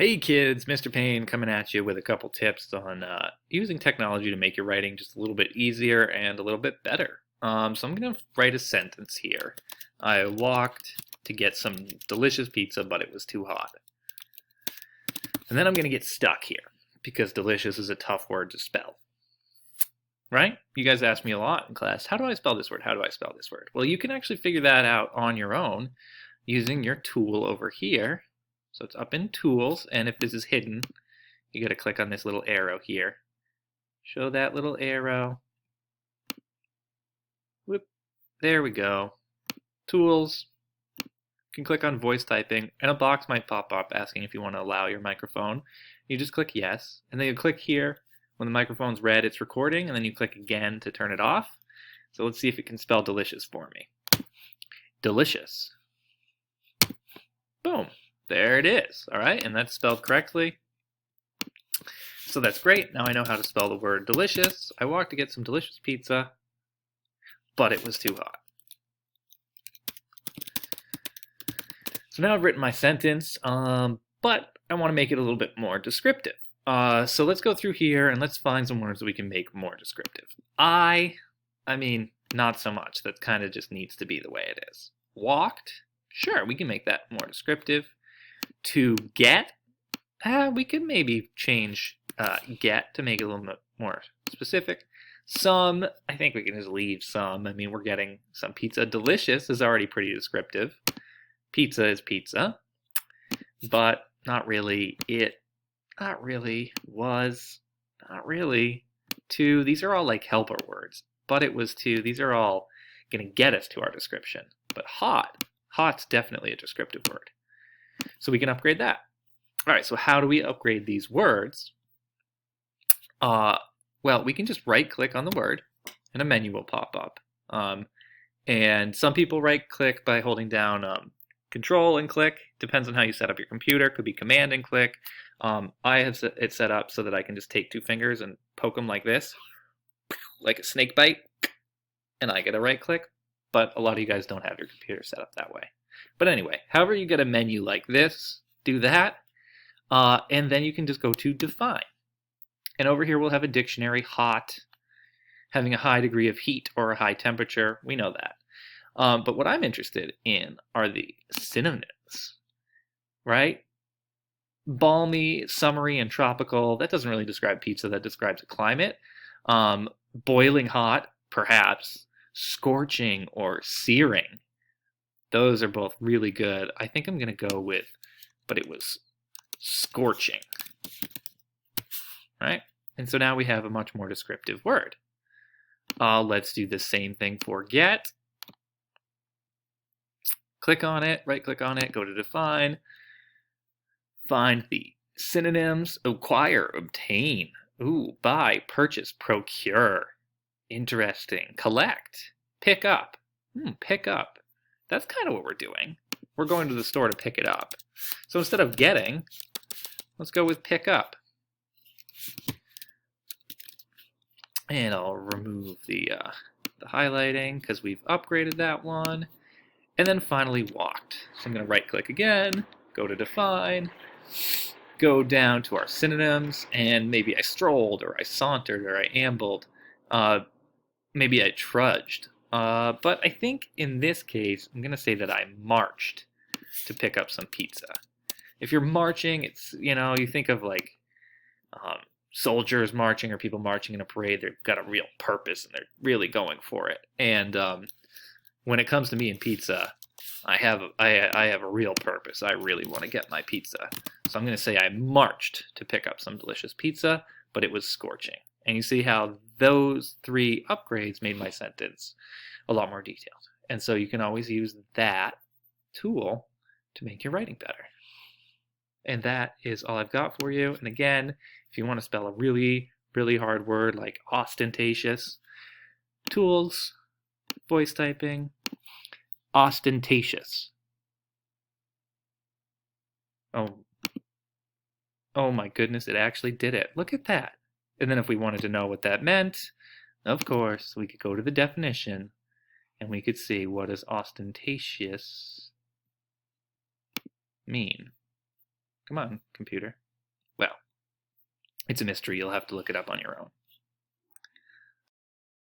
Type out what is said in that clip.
Hey kids, Mr. Payne coming at you with a couple tips on using technology to make your writing just a little bit easier and a little bit better. So I'm going to write a sentence here. I walked to get some delicious pizza, but it was too hot. And then I'm going to get stuck here because delicious is a tough word to spell. Right? You guys ask me a lot in class, how do I spell this word? How do I spell this word? Well, you can actually figure that out on your own using your tool over here. So it's up in Tools, and if this is hidden, you got to click on this little arrow here. Show that little arrow. Whoop. There we go. Tools. You can click on voice typing, and a box might pop up asking if you want to allow your microphone. You just click yes, and then you click here. When the microphone's red, it's recording, and then you click again to turn it off. So let's see if it can spell delicious for me. Delicious. Boom. There it is, all right, and that's spelled correctly. So that's great. Now I know how to spell the word delicious. I walked to get some delicious pizza, but it was too hot. So now I've written my sentence, but I want to make it a little bit more descriptive. So let's go through here and let's find some words that we can make more descriptive. I mean, not so much. That kind of just needs to be the way it is. Walked, sure, we can make that more descriptive. To get, we could maybe change get to make it a little bit more specific. Some, I think we can just leave some. I mean, we're getting some pizza. Delicious is already pretty descriptive. Pizza is pizza, but not really. It, not really. Was, not really. To, these are all like helper words. But it was to, these are all going to get us to our description. But hot, hot's definitely a descriptive word. So we can upgrade that. All right, so how do we upgrade these words? Well, we can just right-click on the word, and a menu will pop up. And some people right-click by holding down Control and click. Depends on how you set up your computer. Could be Command and click. I have it set up so that I can just take two fingers and poke them like this, like a snake bite, and I get a right-click. But a lot of you guys don't have your computer set up that way. But anyway, however you get a menu like this, do that, and then you can just go to Define. And over here we'll have a dictionary, hot, having a high degree of heat or a high temperature. We know that. But what I'm interested in are the synonyms, right? Balmy, summery, and tropical, that doesn't really describe pizza, that describes a climate. Boiling hot, perhaps. Scorching or searing. Those are both really good. I think I'm going to go with, but it was scorching. Right? And so now we have a much more descriptive word. Let's do the same thing for get. Click on it, right-click on it, go to Define. Find the synonyms. Acquire, obtain. Ooh, buy, purchase, procure. Interesting. Collect. Pick up. Pick up. That's kind of what we're doing. We're going to the store to pick it up. So instead of getting, let's go with pick up. And I'll remove the highlighting because we've upgraded that one. And then finally walked. So I'm going to right click again, go to Define, go down to our synonyms, and maybe I strolled or I sauntered or I ambled. Maybe I trudged. But I think in this case, I'm going to say that I marched to pick up some pizza. If you're marching, it's, you think of like soldiers marching or people marching in a parade. They've got a real purpose and they're really going for it. And when it comes to me and pizza, I have a real purpose. I really want to get my pizza. So I'm going to say I marched to pick up some delicious pizza, but it was scorching. And you see how those three upgrades made my sentence a lot more detailed. And so you can always use that tool to make your writing better. And that is all I've got for you. And again, if you want to spell a really, really hard word like ostentatious, tools, voice typing, ostentatious. Oh my goodness, it actually did it. Look at that. And then if we wanted to know what that meant, of course, we could go to the definition and we could see what does ostentatious mean. Come on, computer. Well, it's a mystery. You'll have to look it up on your own.